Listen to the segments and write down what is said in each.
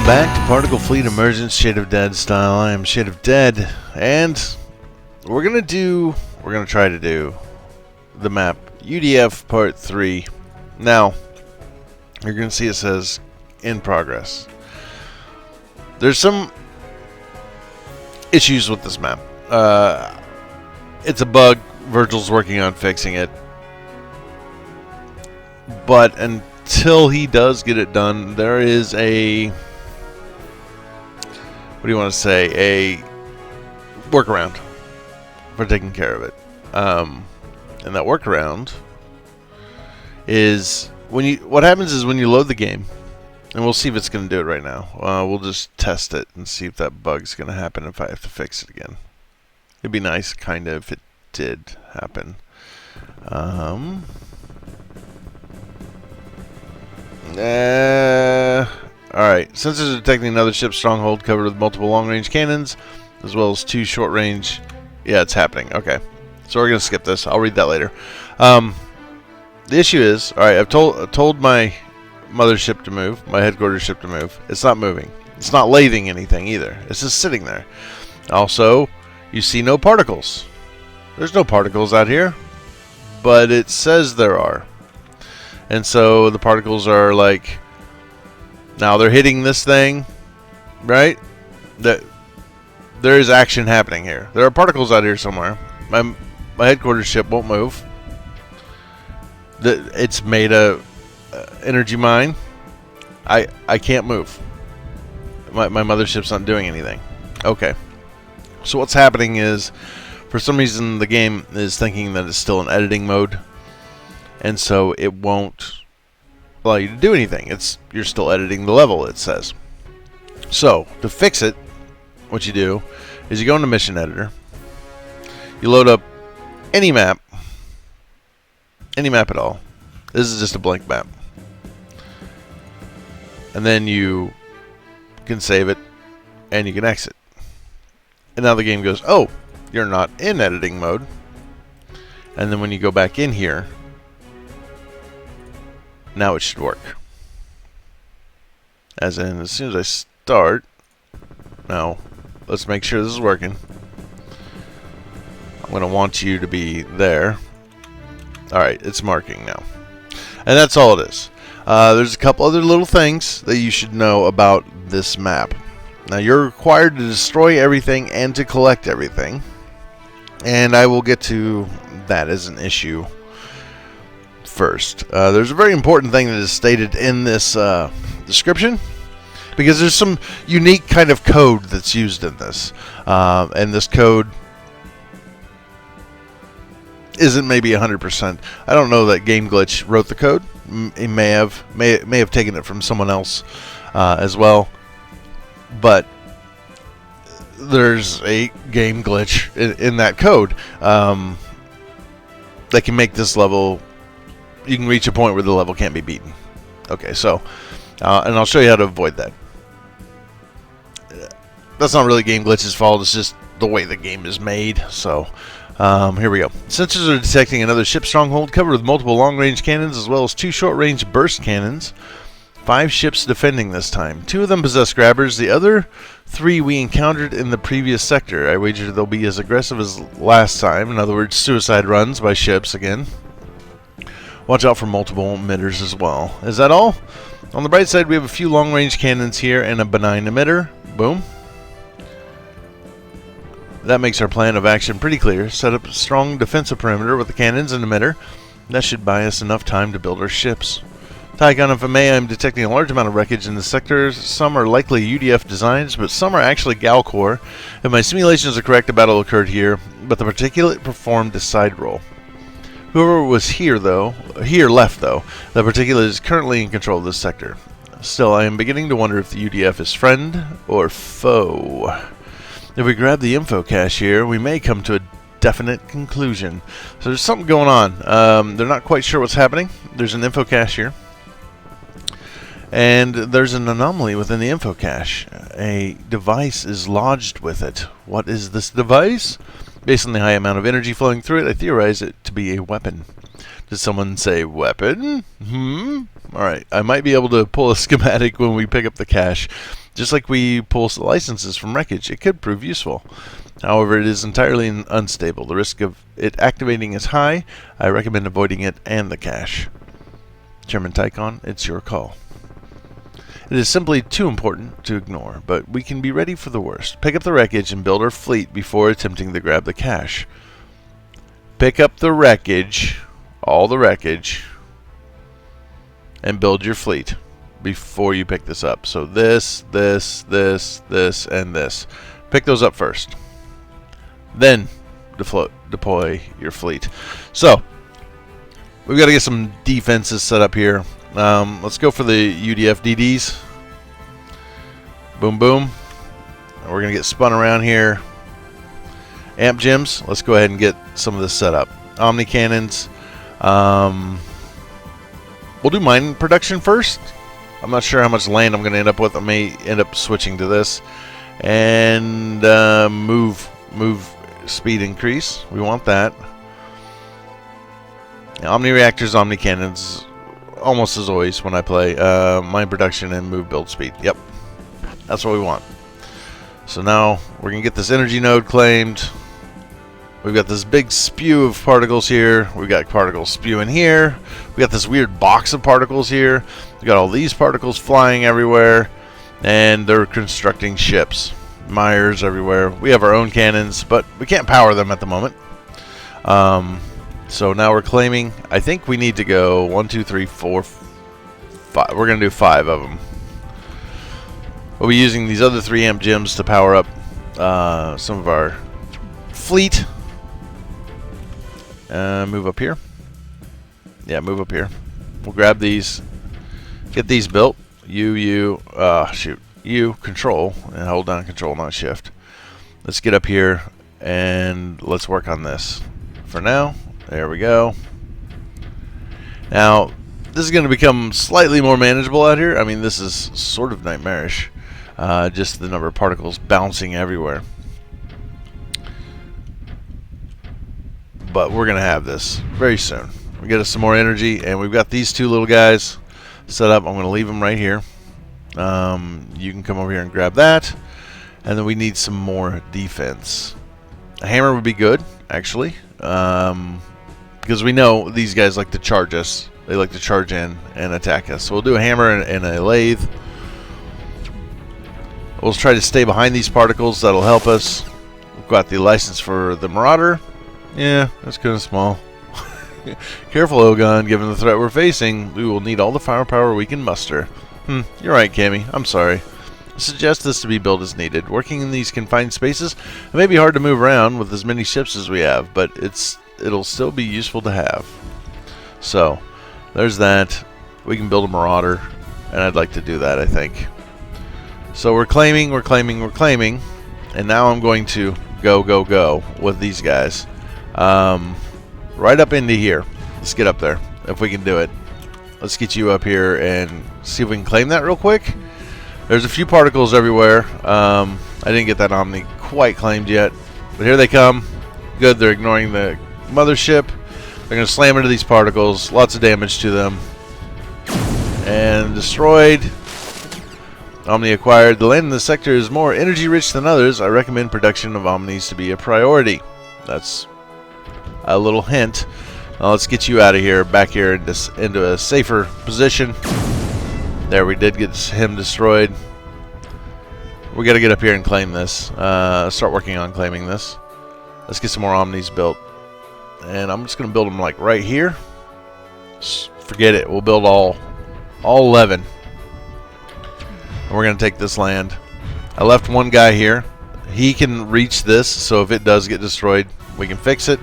Welcome back to Particle Fleet Emergence, ShadeOfDead style. I am ShadeOfDead, and we're gonna try to do the map UDF Part 3. Now, you're gonna see it says in progress. There's some issues with this map. It's a bug. Virgil's working on fixing it, but until he does get it done, there is a a workaround for taking care of it. And that workaround is what happens is when you load the game, and we'll see if it's going to do it right now. We'll just test it and see if that bug's going to happen if I have to fix it again. It'd be nice, kind of, if it did happen. Alright, sensors are detecting another ship's stronghold covered with multiple long-range cannons, as well as 2 short-range. Yeah, it's happening. Okay, so we're going to skip this. I'll read that later. The issue is, alright, I've told my mothership to move, my headquarters ship to move. It's not moving. It's not lathing anything either. It's just sitting there. Also, you see no particles. There's no particles out here, but it says there are. And so the particles are like, now they're hitting this thing, right? There is action happening here. There are particles out here somewhere. My headquarters ship won't move. It's made a energy mine. I can't move. My mothership's not doing anything. Okay. So what's happening is, for some reason, the game is thinking that it's still in editing mode, and so it won't allow you to do anything. You're still editing the level, it says. So to fix it, what you do is you go into Mission Editor, you load up any map at all. This is just a blank map, and then you can save it and you can exit. And now the game goes, oh, you're not in editing mode. And then when you go back in here, now it should work. As soon as I start, now let's make sure this is working. I'm going to want you to be there. Alright, it's marking now. And that's all it is. There's a couple other little things that you should know about this map. Now, you're required to destroy everything and to collect everything. And I will get to that as an issue first. There's a very important thing that is stated in this description, because there's some unique kind of code that's used in this. And this code isn't maybe 100%. I don't know that Game Glitch wrote the code. He may have taken it from someone else as well. But there's a game glitch in that code that can make this level, you can reach a point where the level can't be beaten. Okay, so, and I'll show you how to avoid that. That's not really Game Glitch's fault, it's just the way the game is made. So, here we go. Sensors are detecting another ship stronghold covered with multiple long-range cannons, as well as 2 short-range burst cannons. 5 ships defending this time. 2 of them possess grabbers. The other 3 we encountered in the previous sector. I wager they'll be as aggressive as last time. In other words, suicide runs by ships again. Watch out for multiple emitters as well. Is that all? On the bright side, we have a few long-range cannons here and a benign emitter. Boom. That makes our plan of action pretty clear. Set up a strong defensive perimeter with the cannons and emitter. That should buy us enough time to build our ships. Ticon, if I may, I'm detecting a large amount of wreckage in the sectors. Some are likely UDF designs, but some are actually Galcore. If my simulations are correct, a battle occurred here, but the particulate performed a side roll. Whoever was here left though. The particulate is currently in control of this sector. Still, I am beginning to wonder if the UDF is friend or foe. If we grab the info cache here, we may come to a definite conclusion. So there's something going on. They're not quite sure what's happening. There's an info cache here. And there's an anomaly within the info cache. A device is lodged with it. What is this device? Based on the high amount of energy flowing through it, I theorize it to be a weapon. Did someone say weapon? Alright, I might be able to pull a schematic when we pick up the cache. Just like we pull licenses from wreckage, it could prove useful. However, it is entirely unstable. The risk of it activating is high. I recommend avoiding it and the cache. Chairman Ticon, it's your call. It is simply too important to ignore, but we can be ready for the worst. Pick up the wreckage and build our fleet before attempting to grab the cache. Pick up the wreckage, all the wreckage, and build your fleet before you pick this up. So this, and this. Pick those up first. Then deploy your fleet. So we've got to get some defenses set up here. Let's go for the UDF DDs. Boom, boom. And we're going to get spun around here. Amp gems. Let's go ahead and get some of this set up. Omni cannons. We'll do mine production first. I'm not sure how much land I'm going to end up with. I may end up switching to this. And move speed increase. We want that. Omni reactors, Omni cannons. Almost as always when I play. Mine production and move build speed. Yep. That's what we want. So now we're going to get this energy node claimed. We've got this big spew of particles here. We've got particles spewing here. We got this weird box of particles here. We got all these particles flying everywhere. And they're constructing ships. Mires everywhere. We have our own cannons, but we can't power them at the moment. So now we're claiming, I think we need to go 1, 2, 3, 4, 5. We're going to do 5 of them. We'll be using these other 3 amp gems to power up some of our fleet. Move up here. Yeah, move up here. We'll grab these. Get these built. U, control. And hold down control, not shift. Let's get up here and let's work on this. For now, there we go. Now, this is going to become slightly more manageable out here. I mean, this is sort of nightmarish. Just the number of particles bouncing everywhere. But we're going to have this very soon. We get us some more energy, and we've got these 2 little guys set up. I'm going to leave them right here. You can come over here and grab that. And then we need some more defense. A hammer would be good, actually. Because we know these guys like to charge us. They like to charge in and attack us. So we'll do a hammer and a lathe. We'll try to stay behind these particles. That'll help us. We've got the license for the Marauder. Yeah, that's kind of small. Careful, Ogon. Given the threat we're facing, we will need all the firepower we can muster. You're right, Cammy. I'm sorry. I suggest this to be built as needed. Working in these confined spaces, it may be hard to move around with as many ships as we have, but it'll still be useful to have. So, there's that. We can build a Marauder, and I'd like to do that, I think. So we're claiming, and now I'm going to go with these guys. Right up into here. Let's get up there, if we can do it. Let's get you up here and see if we can claim that real quick. There's a few particles everywhere. I didn't get that Omni quite claimed yet, but here they come. Good, they're ignoring the mothership. They're going to slam into these particles. Lots of damage to them. And destroyed. Omni acquired. The land in this sector is more energy rich than others. I recommend production of Omnis to be a priority. That's a little hint. Now let's get you out of here, back here into a safer position. There, we did get him destroyed. We got to get up here and claim this. Start working on claiming this. Let's get some more Omnis built. And I'm just going to build them like right here. Forget it. We'll build all 11. And we're going to take this land. I left one guy here. He can reach this, so if it does get destroyed, we can fix it.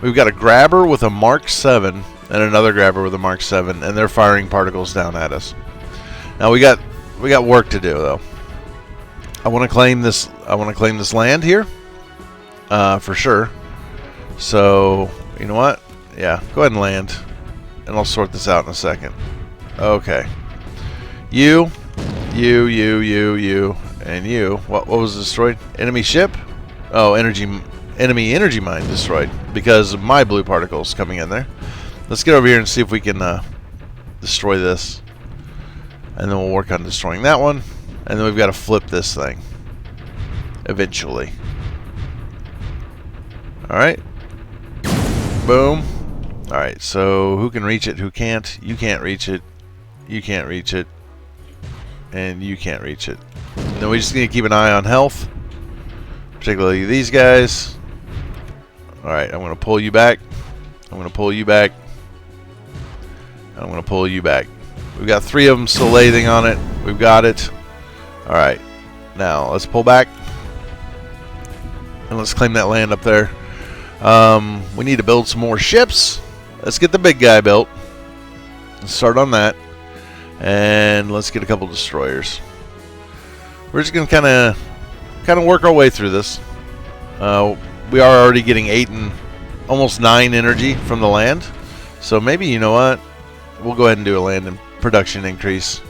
We've got a grabber with a Mark 7 and another grabber with a Mark 7, and they're firing particles down at us. Now we got work to do though. I want to claim this. I want to claim this land here, for sure. So you know what? Yeah, go ahead and land, and I'll sort this out in a second. Okay. You, and you. What was destroyed? Enemy ship? Oh, enemy energy mine destroyed because of my blue particles coming in there. Let's get over here and see if we can destroy this, and then we'll work on destroying that one. And then we've got to flip this thing eventually. Alright. Boom. Alright, so who can reach it, who can't? You can't reach it. You can't reach it. And you can't reach it. And then we just need to keep an eye on health. Particularly these guys. Alright, I'm going to pull you back. I'm going to pull you back. I'm going to pull you back. We've got 3 of them still lathing on it. We've got it. Alright. Now, let's pull back. And let's claim that land up there. We need to build some more ships. Let's get the big guy built. Let's start on that. And let's get a couple destroyers. We're just going to kind of work our way through this. We are already getting 8 and almost 9 energy from the land. So maybe, you know what? We'll go ahead and do a land and production increase.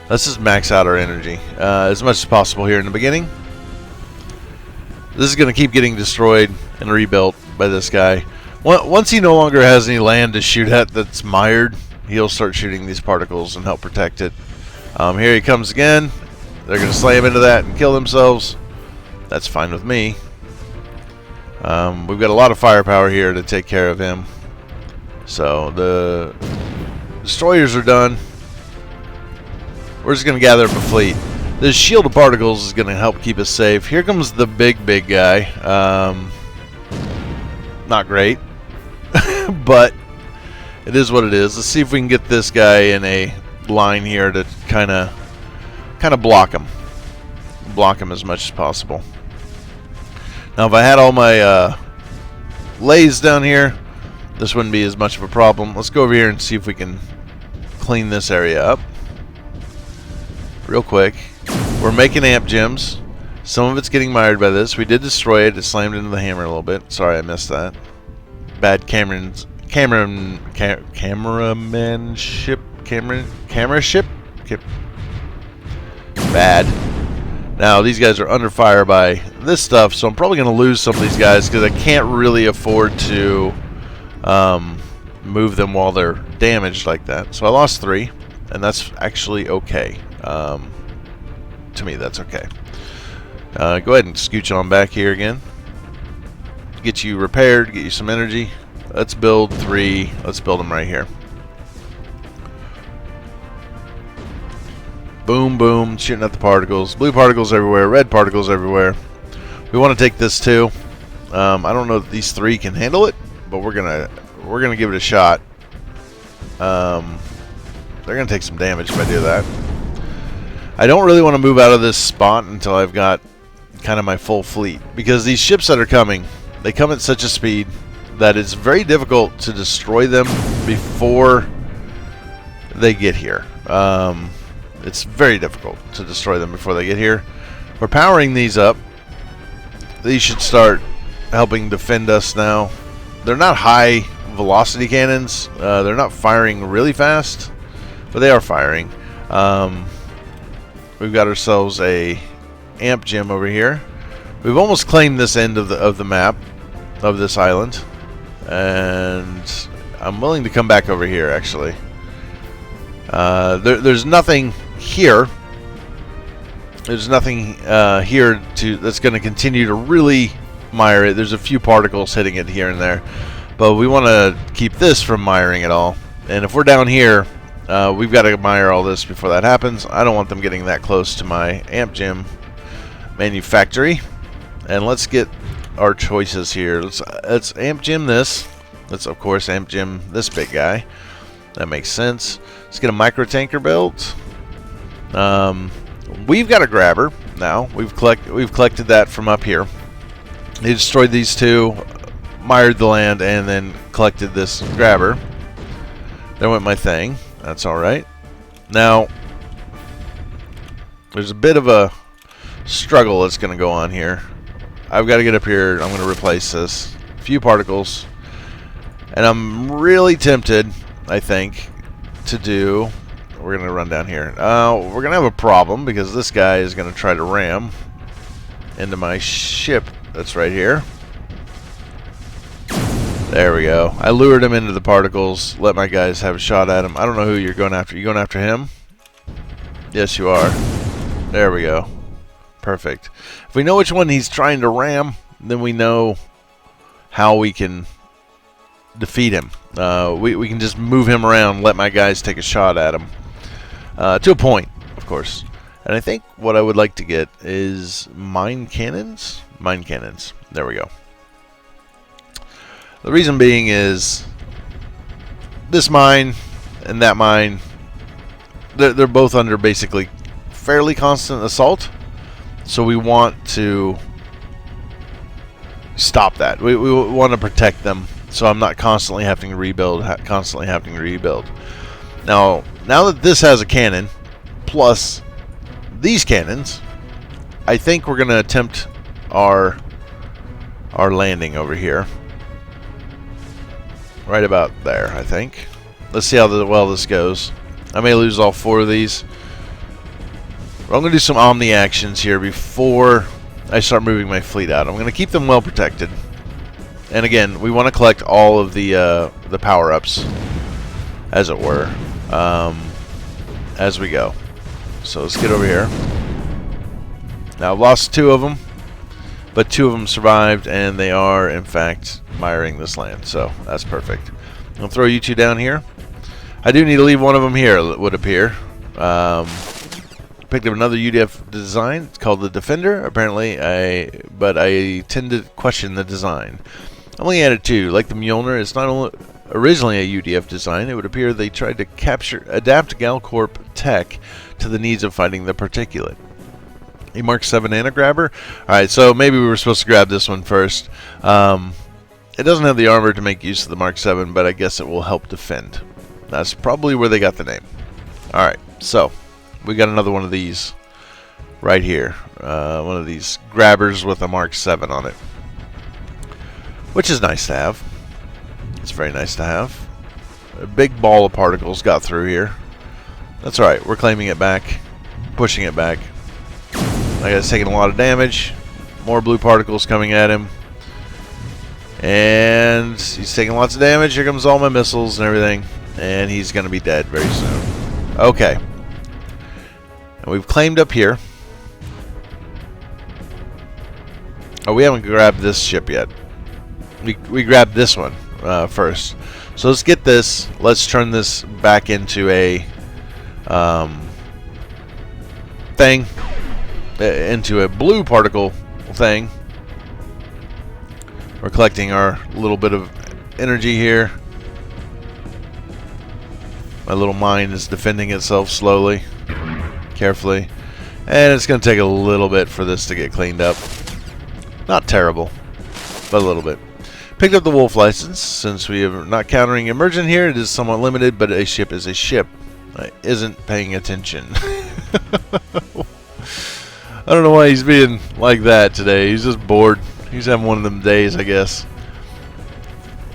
Let's just max out our energy as much as possible here in the beginning. This is going to keep getting destroyed and rebuilt by this guy. Once he no longer has any land to shoot at that's mired, he'll start shooting these particles and help protect it. Here he comes again. They're going to slam into that and kill themselves. That's fine with me. We've got a lot of firepower here to take care of him. So the destroyers are done. We're just going to gather up a fleet. This shield of particles is going to help keep us safe. Here comes the big guy. Not great. But it is what it is. Let's see if we can get this guy in a line here to kind of block him. Block him as much as possible. Now, if I had all my lays down here, this wouldn't be as much of a problem. Let's go over here and see if we can clean this area up real quick. We're making amp gems. Some of it's getting mired by this. We did destroy it. It slammed into the hammer a little bit. Sorry, I missed that. Bad cameramanship. Bad. Now, these guys are under fire by this stuff, so I'm probably going to lose some of these guys because I can't really afford to move them while they're damaged like that. So I lost 3, and that's actually okay. To me, that's okay. Go ahead and scooch on back here again. Get you repaired, get you some energy. Let's build 3. Let's build them right here. Boom, boom, shooting at the particles. Blue particles everywhere, red particles everywhere. We want to take this too. I don't know if these 3 can handle it, but we're gonna give it a shot. They're gonna take some damage if I do that. I don't really want to move out of this spot until I've got kind of my full fleet, because these ships that are coming, they come at such a speed that it's very difficult to destroy them before they get here. It's very difficult to destroy them before they get here. We're powering these up. These should start helping defend us now. They're not high velocity cannons. They're not firing really fast, but they are firing. We've got ourselves a amp gem over here. We've almost claimed this end of the map of this island, and I'm willing to come back over here actually. There's nothing here. There's nothing here that's going to continue to really mire it. There's a few particles hitting it here and there, but we want to keep this from miring it all. And if we're down here, we've got to mire all this before that happens. I don't want them getting that close to my amp gem manufactory. And let's get our choices here. Let's amp gem this. Let's of course amp gem this big guy. That makes sense. Let's get a micro tanker built. We've got a grabber now. We've collected that from up here. They destroyed these 2, mired the land, and then collected this grabber. There went my thing. That's alright. Now, there's a bit of a struggle that's going to go on here. I've got to get up here. I'm going to replace this. A few particles. And I'm really tempted, I think, to do... We're going to run down here. We're going to have a problem because this guy is going to try to ram into my ship that's right here. There we go. I lured him into the particles. Let my guys have a shot at him. I don't know who you're going after. You going after him? Yes, you are. There we go. Perfect. If we know which one he's trying to ram, then we know how we can defeat him. We can just move him around, let my guys take a shot at him. To a point, of course. And I think what I would like to get is mine cannons. Mine cannons. There we go. The reason being is this mine and that mine, they're both under basically fairly constant assault. So we want to stop that. We want to protect them, so I'm not constantly having to rebuild. Now that this has a cannon, plus these cannons, I think we're going to attempt our landing over here. Right about there, I think. Let's see how well this goes. I may lose all 4 of these. I'm going to do some Omni actions here before I start moving my fleet out. I'm going to keep them well protected. And again, we want to collect all of the power-ups, as it were, as we go. So let's get over here. Now I've lost 2 of them, but 2 of them survived, and they are, in fact, miring this land. So that's perfect. I'll throw you 2 down here. I do need to leave one of them here, it would appear. Picked up another UDF design. It's called the Defender, apparently, but I tend to question the design. I'm looking at it too. Like the Mjolnir, it's not only originally a UDF design. It would appear they tried to adapt Galcorp tech to the needs of fighting the particulate. A Mark 7 anti-grabber. Alright, so maybe we were supposed to grab this one first. It doesn't have the armor to make use of the Mark 7, but I guess it will help defend. That's probably where they got the name. Alright, so we got another one of these right here. One of these grabbers with a Mark 7 on it. Which is nice to have. It's very nice to have. A big ball of particles got through here. That's alright. We're claiming it back. Pushing it back. That guy's taking a lot of damage. More blue particles coming at him. And he's taking lots of damage. Here comes all my missiles and everything. And he's going to be dead very soon. Okay. And we've claimed up here. Oh, we haven't grabbed this ship yet. We grabbed this one first. So let's get this. Let's turn this back into a thing. Into a blue particle thing. We're collecting our little bit of energy here. My little mine is defending itself slowly, carefully, and it's going to take a little bit for this to get cleaned up. Not terrible, but a little bit. Picked up the Wolf license. Since we are not countering Emergent here, it is somewhat limited, but a ship is a ship. I isn't paying attention. I don't know why he's being like that today. He's just bored. He's having one of them days, I guess.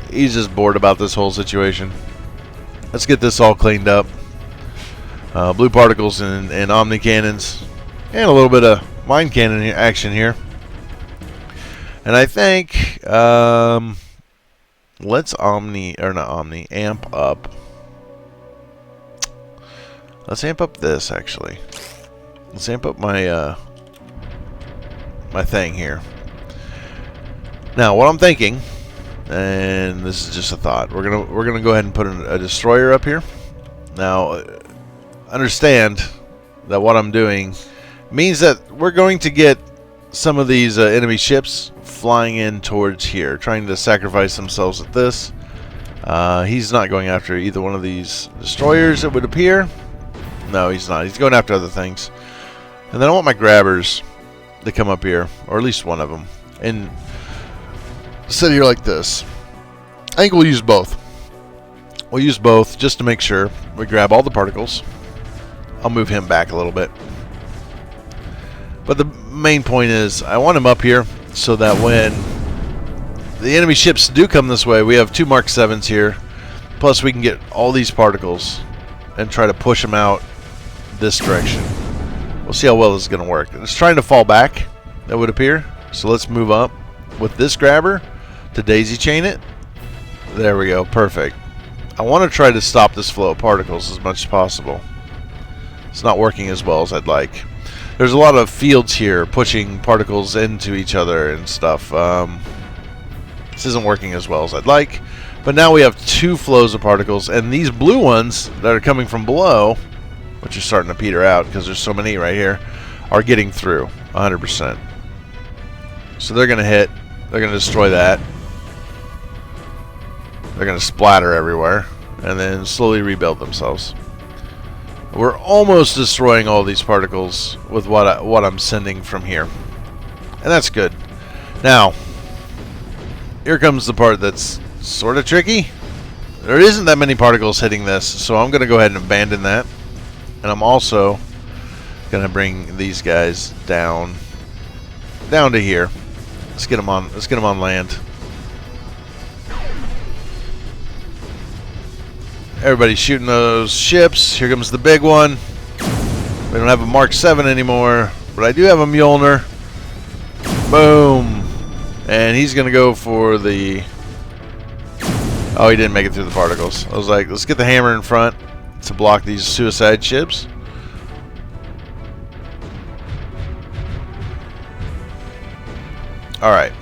He's just bored about this whole situation. Let's get this all cleaned up. Blue particles and Omni cannons. And a little bit of mine cannon action here. And I think let's amp up. Let's amp up this actually. Let's amp up my my thing here. Now, what I'm thinking, and this is just a thought, we're gonna go ahead and put a destroyer up here. Now, understand that what I'm doing means that we're going to get some of these enemy ships flying in towards here, trying to sacrifice themselves at this. He's not going after either one of these destroyers, it would appear. No, he's not. He's going after other things. And then I want my grabbers to come up here, or at least one of them, and sit here like this. I think we'll use both. We'll use both just to make sure we grab all the particles. I'll move him back a little bit. But the main point is I want him up here so that when the enemy ships do come this way, we have 2 Mark 7s here. Plus we can get all these particles and try to push them out this direction. We'll see how well this is going to work. It's trying to fall back, that would appear. So let's move up with this grabber to daisy chain it. There we go. Perfect. I want to try to stop this flow of particles as much as possible. It's not working as well as I'd like. there's a lot of fields here pushing particles into each other and stuff. This isn't working as well as I'd like, but now we have 2 flows of particles, and these blue ones that are coming from below, which are starting to peter out because there's so many right here, are getting through 100%. So they're going to hit, they're going to destroy that, they're going to splatter everywhere, and then slowly rebuild themselves. We're almost destroying all these particles with what I'm sending from here, and that's good. Now, here comes the part that's sort of tricky. There isn't that many particles hitting this, so I'm going to go ahead and abandon that. And I'm also going to bring these guys down to here. Let's get them on land. Everybody's shooting those ships. Here comes the big one. We don't have a Mark 7 anymore, but I do have a Mjolnir. Boom. And he's going to go for the... Oh, he didn't make it through the particles. I was like, let's get the hammer in front to block these suicide ships. Alright.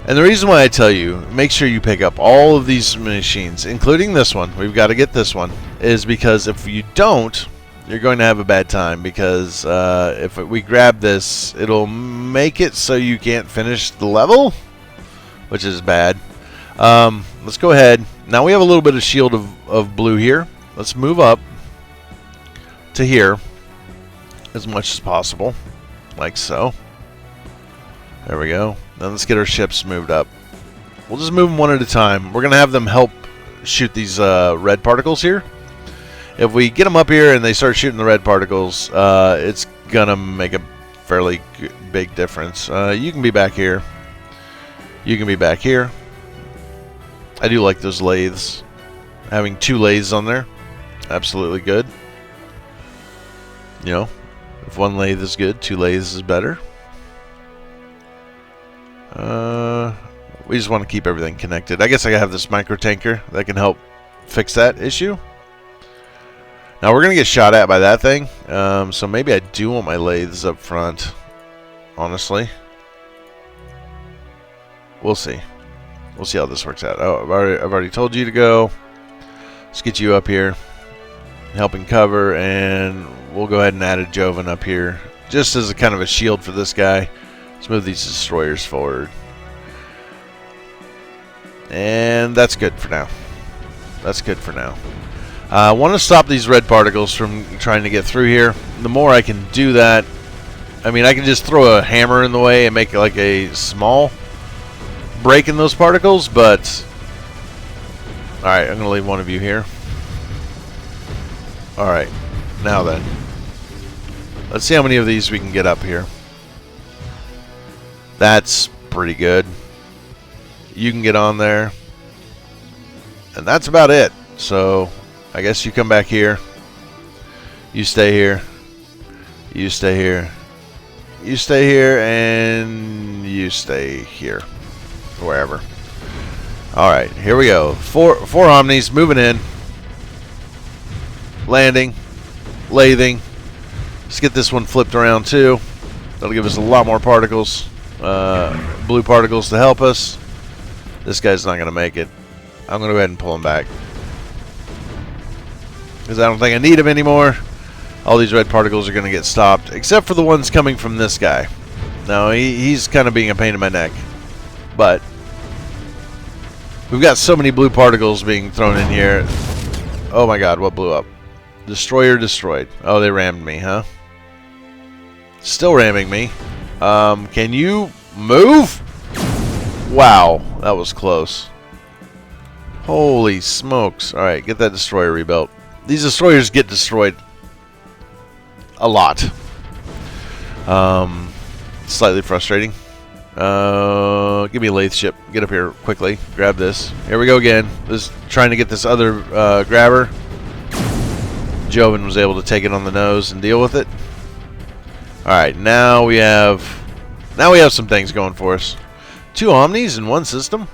And the reason why I tell you, make sure you pick up all of these machines, including this one, we've got to get this one, is because if you don't, you're going to have a bad time, because if we grab this, it'll make it so you can't finish the level, which is bad. Let's go ahead. Now we have a little bit of shield of blue here. Let's move up to here as much as possible, like so. There we go. Then let's get our ships moved up. We'll just move them one at a time. We're going to have them help shoot these red particles here. If we get them up here and they start shooting the red particles, it's going to make a fairly big difference. You can be back here. You can be back here. I do like those lathes. Having 2 lathes on there, absolutely good. You know, if 1 lathe is good, 2 lathes is better. We just want to keep everything connected. I guess I have this micro tanker that can help fix that issue. Now we're going to get shot at by that thing, so maybe I do want my lathes up front, honestly. We'll see. We'll see how this works out. Oh, I've already told you to go. Let's get you up here, helping cover, and we'll go ahead and add a Joven up here, just as a kind of a shield for this guy. Let's move these destroyers forward. And that's good for now. That's good for now. I want to stop these red particles from trying to get through here. The more I can do that, I mean, I can just throw a hammer in the way and make like a small break in those particles, but... Alright, I'm going to leave one of you here. Alright, now then. Let's see how many of these we can get up here. That's pretty good. You can get on there. And that's about it. So, I guess you come back here. You stay here. You stay here. You stay here, and you stay here. Wherever. Alright, here we go. Four Omnis moving in. Landing. Lathing. Let's get this one flipped around too. That'll give us a lot more particles. Blue particles to help us. This guy's not going to make it. I'm going to go ahead and pull him back, because I don't think I need him anymore. All these red particles are going to get stopped, except for the ones coming from this guy. Now, he's kind of being a pain in my neck. But we've got so many blue particles being thrown in here. Oh my god, what blew up? Destroyer destroyed. Oh, they rammed me, huh? Still ramming me. Can you move? Wow, that was close. Holy smokes. Alright, get that destroyer rebuilt. These destroyers get destroyed a lot. Slightly frustrating. Give me a lathe ship. Get up here quickly. Grab this. Here we go again. This trying to get this other grabber. Joven was able to take it on the nose and deal with it. Alright, now we have some things going for us. 2 Omnis in one system?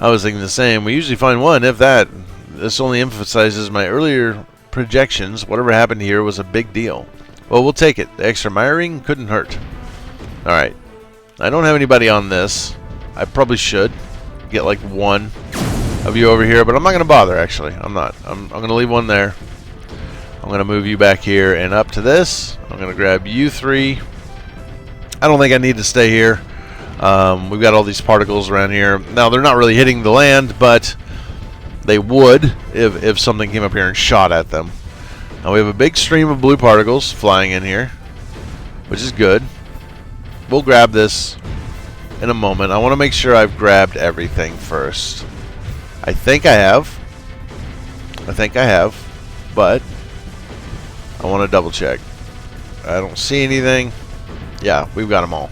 I was thinking the same. We usually find one, if that. This only emphasizes my earlier projections. Whatever happened here was a big deal. Well, we'll take it. The extra miring couldn't hurt. Alright. I don't have anybody on this. I probably should get like one of you over here, but I'm not going to bother, actually. I'm not. I'm going to leave one there. I'm going to move you back here and up to this. I'm going to grab you three. I don't think I need to stay here. We've got all these particles around here. Now, they're not really hitting the land, but they would if something came up here and shot at them. Now, we have a big stream of blue particles flying in here, which is good. We'll grab this in a moment. I want to make sure I've grabbed everything first. I think I have. But I want to double check. I don't see anything. Yeah, we've got them all.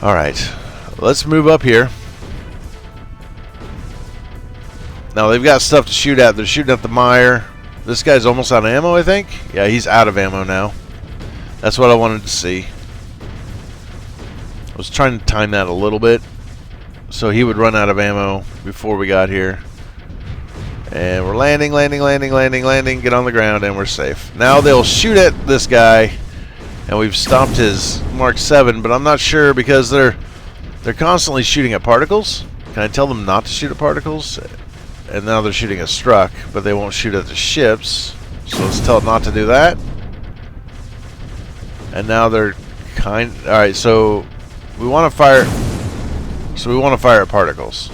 Alright. Let's move up here. Now, they've got stuff to shoot at. They're shooting at the mire. This guy's almost out of ammo, I think. Yeah, he's out of ammo now. That's what I wanted to see. I was trying to time that a little bit so he would run out of ammo before we got here. And we're landing. Get on the ground, and we're safe. Now they'll shoot at this guy, and we've stopped his Mark 7, but I'm not sure because they're constantly shooting at particles. Can I tell them not to shoot at particles? And now they're shooting at Struck, but they won't shoot at the ships. So let's tell it not to do that. And now they're alright, so we want to fire. So we want to fire at particles.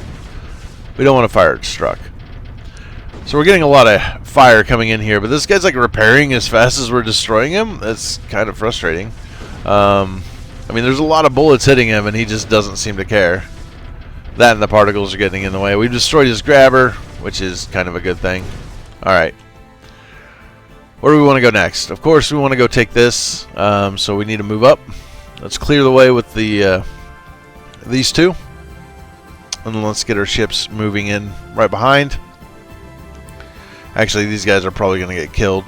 We don't want to fire at Struck. So we're getting a lot of fire coming in here, but this guy's like repairing as fast as we're destroying him. That's kind of frustrating. I mean, there's a lot of bullets hitting him, and he just doesn't seem to care. That and the particles are getting in the way. We've destroyed his grabber, which is kind of a good thing. Alright. Where do we want to go next? Of course, we want to go take this, so we need to move up. Let's clear the way with the these two. And let's get our ships moving in right behind. Actually, these guys are probably going to get killed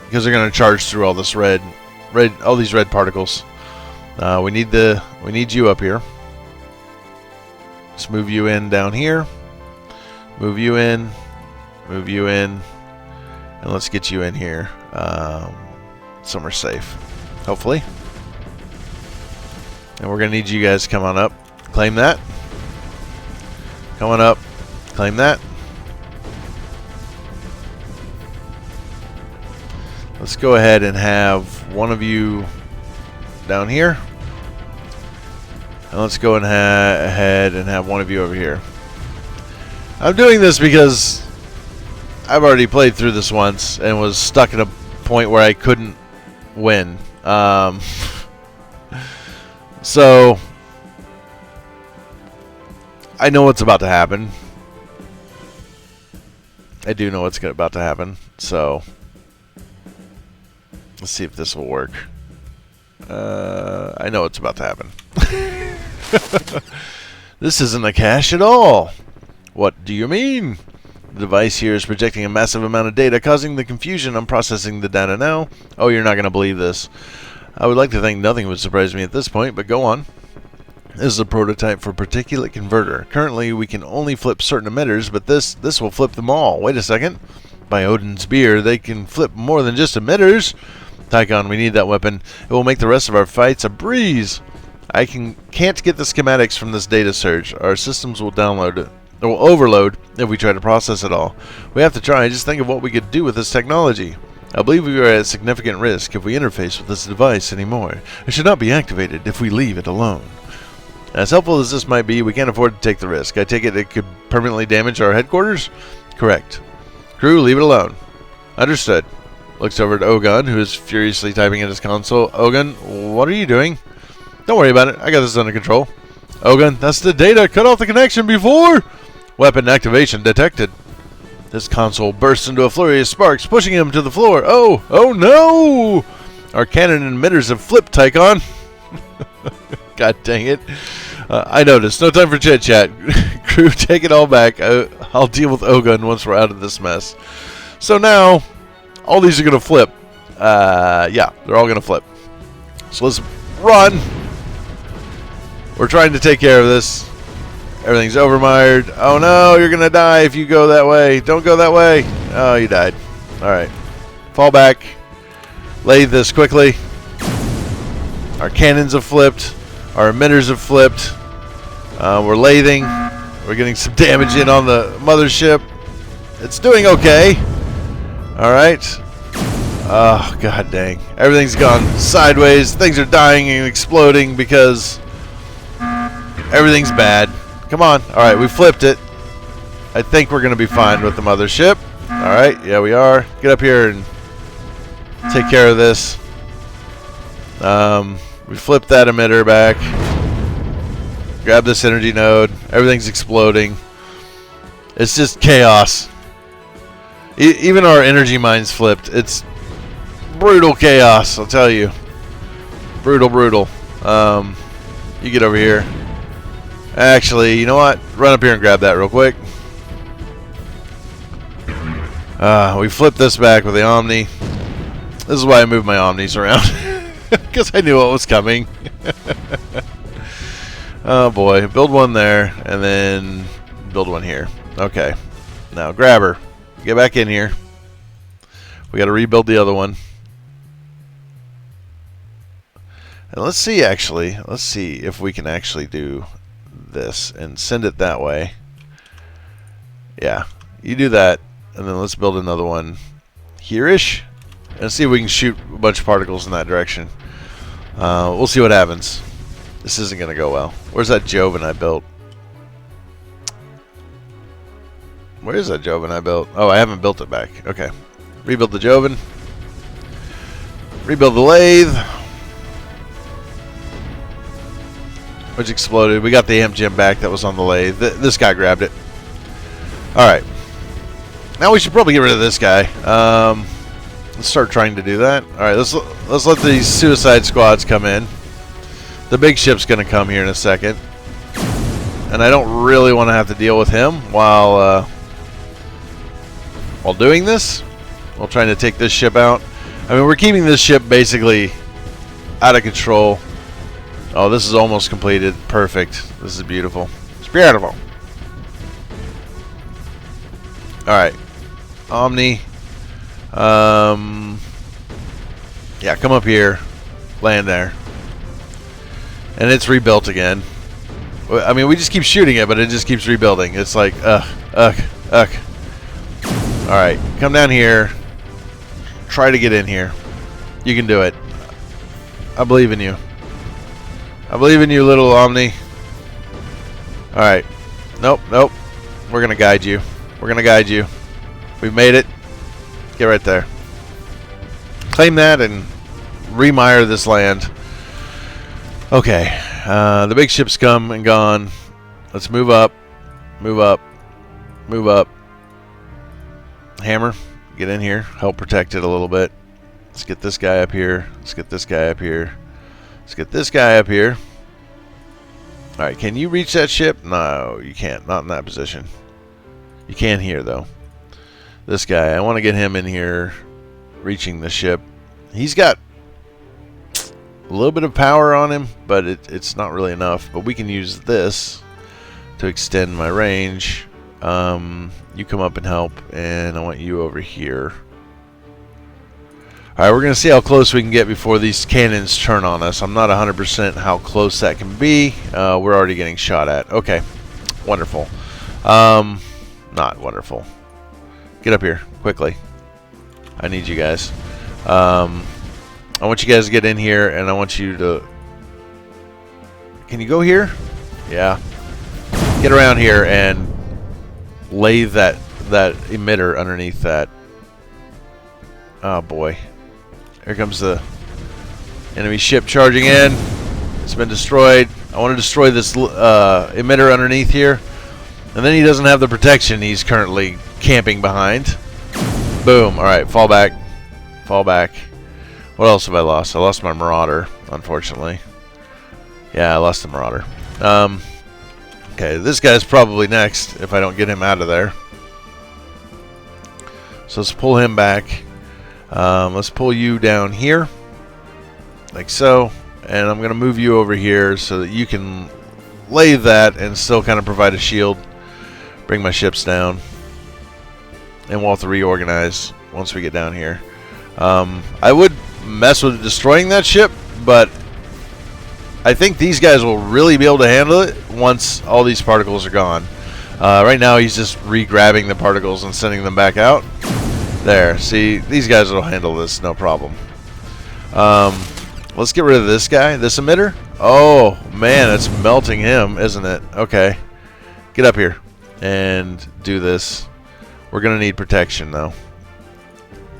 because they're going to charge through all this all these red particles. We need you up here. Let's move you in down here. Move you in, and let's get you in here. Somewhere safe, hopefully. And we're going to need you guys to come on up. Claim that. Come on up. Claim that. Let's go ahead and have one of you down here. And let's go ahead and have one of you over here. I'm doing this because I've already played through this once and was stuck at a point where I couldn't win. So I know what's about to happen. I do know what's about to happen. So let's see if this will work. I know what's about to happen. This isn't a cache at all. What do you mean? The device here is projecting a massive amount of data, causing the confusion. I'm processing the data now. Oh, you're not going to believe this. I would like to think nothing would surprise me at this point, but go on. This is a prototype for particulate converter. Currently, we can only flip certain emitters, but this will flip them all. Wait a second. By Odin's beer, they can flip more than just emitters. Ticon, we need that weapon. It will make the rest of our fights a breeze. I can't get the schematics from this data search. Our systems will overload if we try to process it all. We have to try. Just think of what we could do with this technology. I believe we are at significant risk if we interface with this device anymore. It should not be activated if we leave it alone. As helpful as this might be, we can't afford to take the risk. I take it could permanently damage our headquarters? Correct. Crew, leave it alone. Understood. Looks over at Ogun, who is furiously typing at his console. Ogun, what are you doing? Don't worry about it. I got this under control. Ogun, that's the data. Cut off the connection before. Weapon activation detected. This console bursts into a flurry of sparks, pushing him to the floor. Oh no! Our cannon and emitters have flipped, Ticon. God dang it. I noticed. No time for chit-chat. Crew, take it all back. I'll deal with Ogun once we're out of this mess. So now, all these are going to flip. Yeah, they're all going to flip. So let's run. We're trying to take care of this. Everything's overmired. Oh no, you're going to die if you go that way. Don't go that way. Oh, you died. Alright. Fall back. lathe this quickly. Our cannons have flipped. Our emitters have flipped. We're lathing. We're getting some damage in on the mothership. It's doing okay. Alright. Oh, god dang. Everything's gone sideways. Things are dying and exploding because everything's bad. Come on. Alright, we flipped it. I think we're going to be fine with the mothership. Alright, yeah we are. Get up here and take care of this. We flipped that emitter back. Grab this energy node. Everything's exploding. It's just chaos. Even our energy mine's flipped. It's brutal chaos, I'll tell you. Brutal, brutal. You get over here. Actually, you know what? Run up here and grab that real quick. We flipped this back with the Omni. This is why I moved my Omnis around. Because I knew what was coming. Oh boy. Build one there, and then build one here. Okay. Now grab her. Get back in here. We got to rebuild the other one. And let's see, actually. Let's see if we can actually do this and send it that way. Yeah. You do that, and then let's build another one here-ish. And see if we can shoot a bunch of particles in that direction. We'll see what happens. This isn't going to go well. Where's that Joven I built? Where is that Joven I built? Oh, I haven't built it back. Okay. Rebuild the Joven. Rebuild the lathe. Which exploded. We got the amp gem back that was on the lathe. This guy grabbed it. Alright. Now we should probably get rid of this guy. Let's start trying to do that. Alright, let's let these suicide squads come in. The big ship's going to come here in a second. And I don't really want to have to deal with him while doing this. While trying to take this ship out. I mean, we're keeping this ship basically out of control. Oh, this is almost completed. Perfect. This is beautiful. It's beautiful. Alright. Omni. Yeah, come up here. Land there. And it's rebuilt again. I mean, we just keep shooting it, but it just keeps rebuilding. It's like, Alright, come down here. Try to get in here. You can do it. I believe in you. I believe in you, little Omni. Alright. Nope, nope. We're going to guide you. We're going to guide you. We've made it. Get right there. Claim that and remire this land. Okay. The big ship's come and gone. Let's move up. Move up. Move up. Hammer. Get in here. Help protect it a little bit. Let's get this guy up here. Let's get this guy up here. Let's get this guy up here. Alright, can you reach that ship? No, you can't. Not in that position. You can here, though. This guy, I want to get him in here reaching the ship. He's got a little bit of power on him, but it's not really enough. But we can use this to extend my range. You come up and help, and I want you over here. Alright, we're going to see how close we can get before these cannons turn on us. I'm not 100% how close that can be. We're already getting shot at. Okay, wonderful. Not wonderful. Get up here, quickly. I need you guys. I want you guys to get in here, and I want you to... Can you go here? Yeah. Get around here and lay that emitter underneath that. Oh boy. Here comes the enemy ship charging in. It's been destroyed. I want to destroy this emitter underneath here. And then he doesn't have the protection he's currently camping behind. Boom. Alright, fall back. Fall back. What else have I lost? I lost my Marauder, unfortunately. Yeah, I lost the Marauder. Okay, this guy's probably next if I don't get him out of there. So let's pull him back. Let's pull you down here. Like so. And I'm going to move you over here so that you can lay that and still kind of provide a shield. Bring my ships down. And we'll have to reorganize once we get down here. I would mess with destroying that ship, but I think these guys will really be able to handle it once all these particles are gone. Right now he's just re-grabbing the particles and sending them back out. There, see, these guys will handle this, no problem. Let's get rid of this guy, this emitter. Oh, man, it's melting him, isn't it? Okay, get up here and do this. We're going to need protection, though.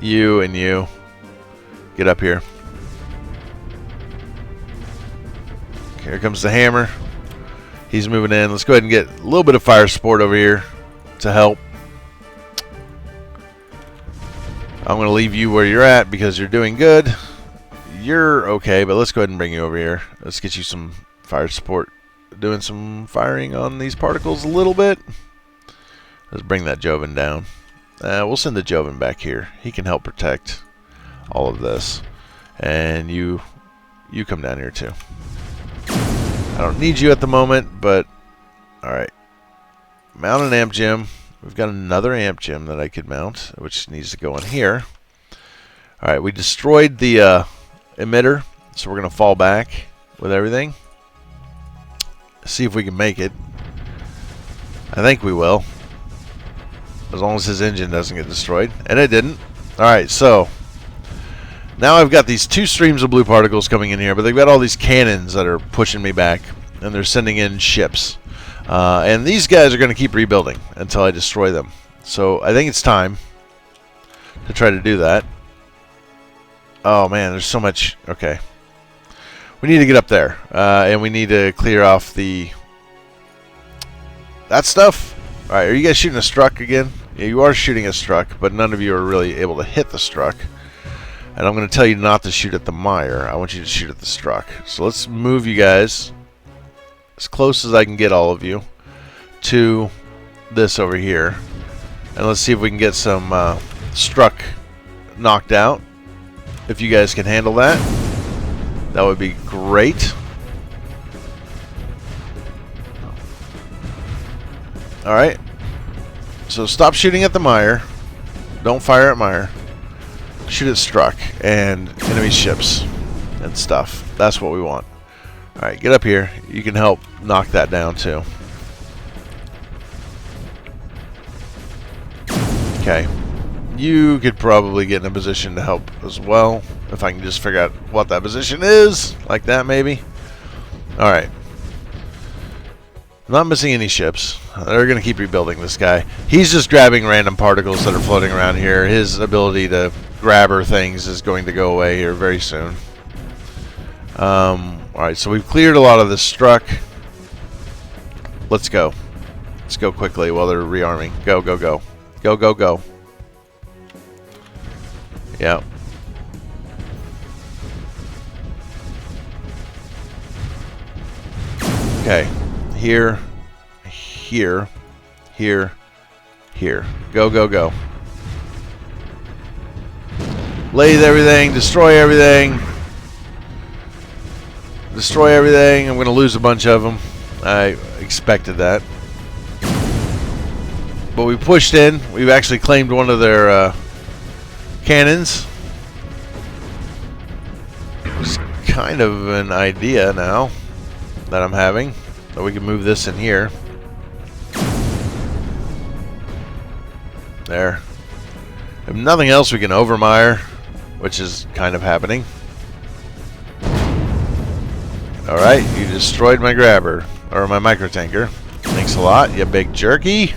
You and you, get up here. Okay, here comes the hammer. He's moving in. Let's go ahead and get a little bit of fire support over here to help. I'm going to leave you where you're at because you're doing good. You're okay, but let's go ahead and bring you over here. Let's get you some fire support. Doing some firing on these particles a little bit. Let's bring that Joven down. We'll send the Joven back here. He can help protect all of this. And you come down here too. I don't need you at the moment, but alright. Mount an amp gem. We've got another amp gem that I could mount, which needs to go in here. Alright, we destroyed the emitter, so we're going to fall back with everything. See if we can make it. I think we will. As long as his engine doesn't get destroyed. And it didn't. Alright, so now I've got these two streams of blue particles coming in here, but they've got all these cannons that are pushing me back, and they're sending in ships. And these guys are going to keep rebuilding until I destroy them. So I think it's time to try to do that. Oh man, there's so much. Okay. We need to get up there, and we need to clear off that stuff. Alright, are you guys shooting a struck again? Yeah, you are shooting a struck, but none of you are really able to hit the struck. And I'm going to tell you not to shoot at the mire. I want you to shoot at the struck. So let's move you guys as close as I can get all of you to this over here. And let's see if we can get some struck knocked out. If you guys can handle that, that would be great. Alright. So stop shooting at the mire. Don't fire at mire. Shoot at struck and enemy ships and stuff. That's what we want. Alright, get up here. You can help knock that down too. Okay. You could probably get in a position to help as well. If I can just figure out what that position is. Like that maybe. Alright. I'm not missing any ships. They're going to keep rebuilding this guy. He's just grabbing random particles that are floating around here. His ability to grabber things is going to go away here very soon. Alright, so we've cleared a lot of this struck. Let's go. Let's go quickly while they're rearming. Go, go, go. Go, go, go. Yeah. Okay. Here. Here. Here. Here. Go, go, go. Lathe everything. Destroy everything. Destroy everything. I'm going to lose a bunch of them. I expected that. But we pushed in. We've actually claimed one of their cannons. It's kind of an idea now that I'm having. That we can move this in here. There. If nothing else, we can overmire, which is kind of happening. Alright, you destroyed my grabber. Or my micro-tanker. Thanks a lot, you big jerky.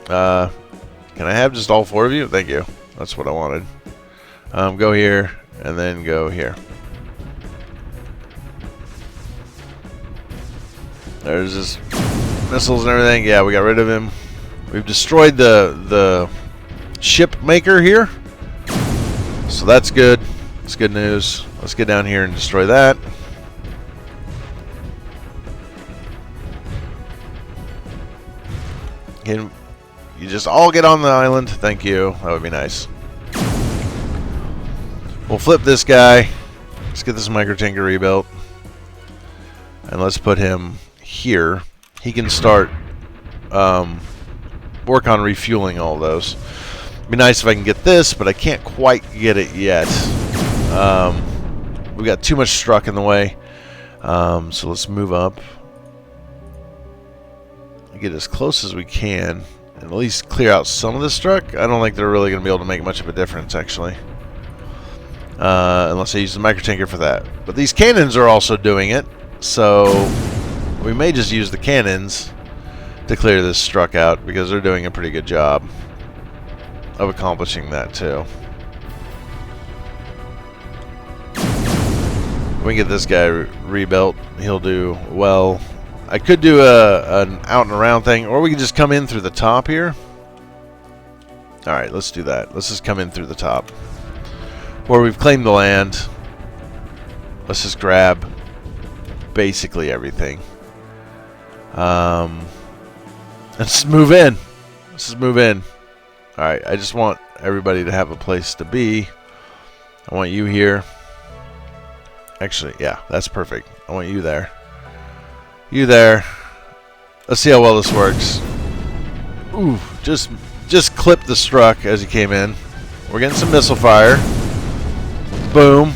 Can I have just all four of you? Thank you. That's what I wanted. Go here, and then go here. There's this missiles and everything. Yeah, we got rid of him. We've destroyed the ship maker here. So that's good. That's good news. Let's get down here and destroy that. Can you just all get on the island? Thank you. That would be nice. We'll flip this guy. Let's get this micro-tanker rebuilt. And let's put him here. He can start work on refueling all those. Be nice if I can get this, but I can't quite get it yet. We got too much struck in the way. So let's move up. Get as close as we can. And at least clear out some of the struck. I don't think they're really going to be able to make much of a difference, actually. Unless I use the microtanker for that. But these cannons are also doing it. So we may just use the cannons to clear this struck out, because they're doing a pretty good job of accomplishing that too. If we can get this guy rebuilt, he'll do well. I could do an out and around thing, or we could just come in through the top here. Alright, let's do that. Let's just come in through the top. Where we've claimed the land. Let's just grab basically everything. Let's move in. Let's just move in. Alright, I just want everybody to have a place to be. I want you here. Actually, yeah, that's perfect. I want you there. You there. Let's see how well this works. Ooh, just clip the struck as he came in. We're getting some missile fire. Boom.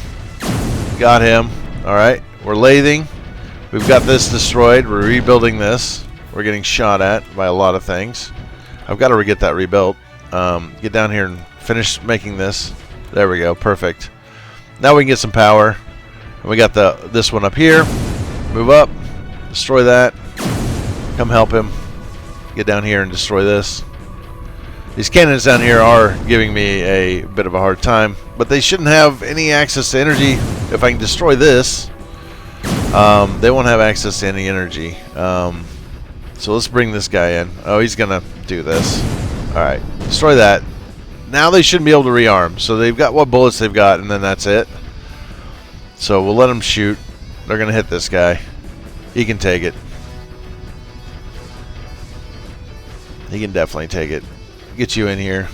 Got him. Alright, we're lathing. We've got this destroyed. We're rebuilding this. We're getting shot at by a lot of things. I've got to get that rebuilt. Get down here and finish making this. There we go. Perfect. Now we can get some power. And we got this one up here. Move up. Destroy that. Come help him. Get down here and destroy this. These cannons down here are giving me a bit of a hard time, but they shouldn't have any access to energy. If I can destroy this, they won't have access to any energy. So let's bring this guy in. Oh, he's gonna do this. Alright, destroy that. Now they shouldn't be able to rearm. So they've got what bullets they've got, and then that's it. So we'll let them shoot. They're gonna hit this guy. He can take it. He can definitely take it. Get you in here.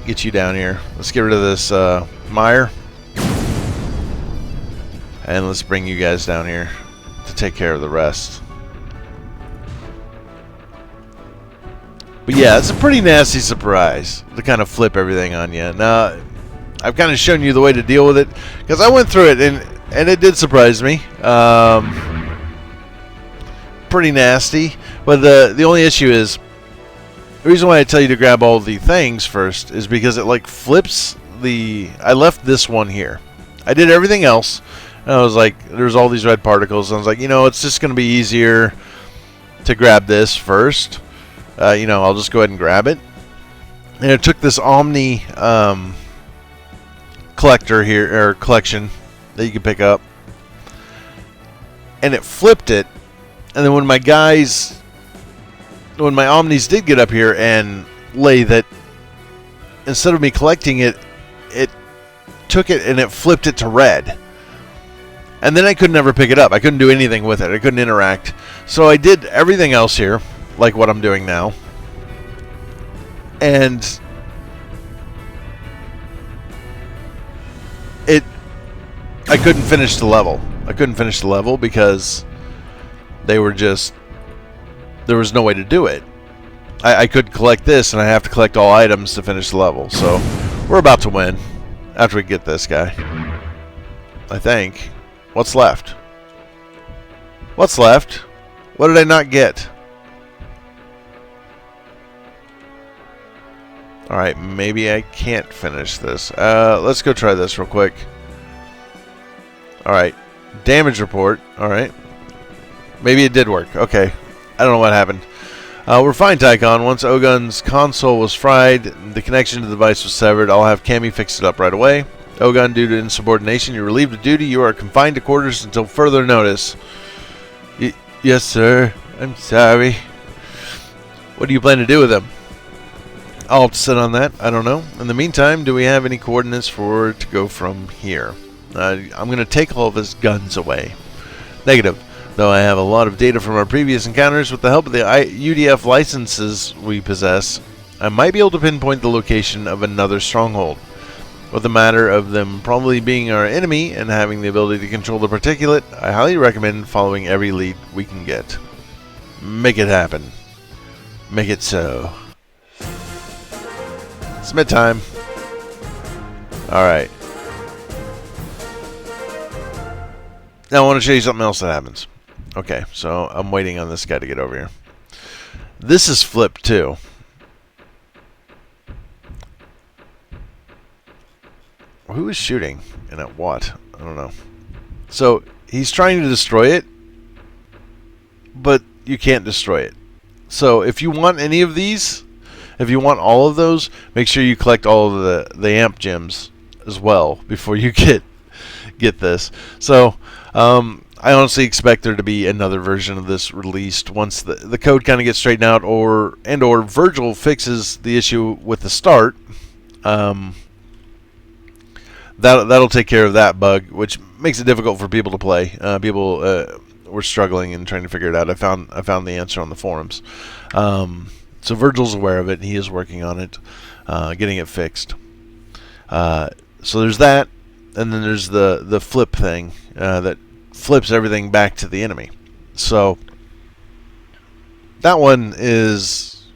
Get you down here. Let's get rid of this mire. And let's bring you guys down here to take care of the rest. But yeah, it's a pretty nasty surprise to kind of flip everything on you. Now, I've kind of shown you the way to deal with it, because I went through it and it did surprise me. Pretty nasty. But the only issue is, the reason why I tell you to grab all the things first is because it like flips the... I left this one here. I did everything else. And I was like, there's all these red particles. And I was like, you know, it's just going to be easier to grab this first. You know, I'll just go ahead and grab it. And it took this Omni collector here, or collection, that you can pick up. And it flipped it. And then when my Omnis did get up here and lay that, instead of me collecting it, it took it and it flipped it to red. And then I could never pick it up. I couldn't do anything with it. I couldn't interact. So I did everything else here, like what I'm doing now. And I couldn't finish the level. I couldn't finish the level because they were just... there was no way to do it. I could collect this, and I have to collect all items to finish the level. So we're about to win after we get this guy, I think. What's left? What's left? What did I not get? Alright, maybe I can't finish this. Let's go try this real quick. Alright, damage report. Alright. Maybe it did work. Okay. I don't know what happened. We're fine, Ticon. Once Ogun's console was fried, the connection to the device was severed. I'll have Cammy fix it up right away. Ogun, due to insubordination, you're relieved of duty. You are confined to quarters until further notice. Yes, sir. I'm sorry. What do you plan to do with him? I'll have to sit on that. I don't know. In the meantime, do we have any coordinates for to go from here? I'm going to take all of his guns away. Negative. Though I have a lot of data from our previous encounters, with the help of the UDF licenses we possess, I might be able to pinpoint the location of another stronghold. With the matter of them probably being our enemy and having the ability to control the particulate, I highly recommend following every lead we can get. Make it happen. Make it so. Submit time. Alright. Now I want to show you something else that happens. Okay, so I'm waiting on this guy to get over here. This is flipped too. Who is shooting? And at what? I don't know. So he's trying to destroy it, but you can't destroy it. So if you want any of these, if you want all of those, make sure you collect all of the amp gems as well before you get this. So I honestly expect there to be another version of this released once the code kind of gets straightened out, or Virgil fixes the issue with the start. That'll take care of that bug, which makes it difficult for people to play. People were struggling and trying to figure it out. I found the answer on the forums. So Virgil's aware of it, and he is working on it, getting it fixed. So there's that, and then there's the flip thing that flips everything back to the enemy. So that one is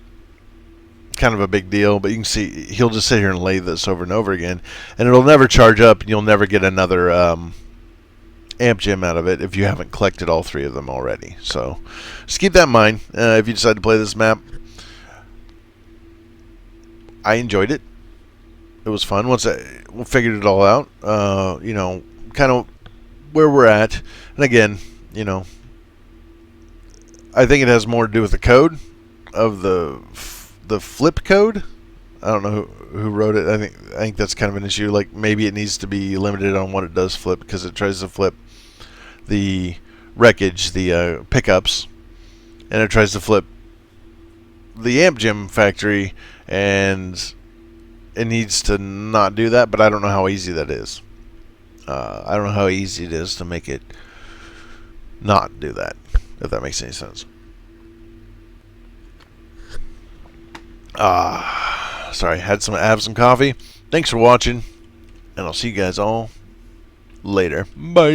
kind of a big deal, but you can see he'll just sit here and lay this over and over again, and it'll never charge up, and you'll never get another amp gem out of it if you haven't collected all 3 of them already. So just keep that in mind if you decide to play this map. I enjoyed it. It was fun once I figured it all out. You know, kind of where we're at, and again, you know, I think it has more to do with the code of the flip code. I don't know who wrote it. I think that's kind of an issue. Like, maybe it needs to be limited on what it does flip, because it tries to flip the wreckage, the pickups, and it tries to flip the amp gem factory, and it needs to not do that. But I don't know how easy that is. I don't know how easy it is to make it not do that, if that makes any sense. Sorry, have some coffee. Thanks for watching, and I'll see you guys all later. Bye.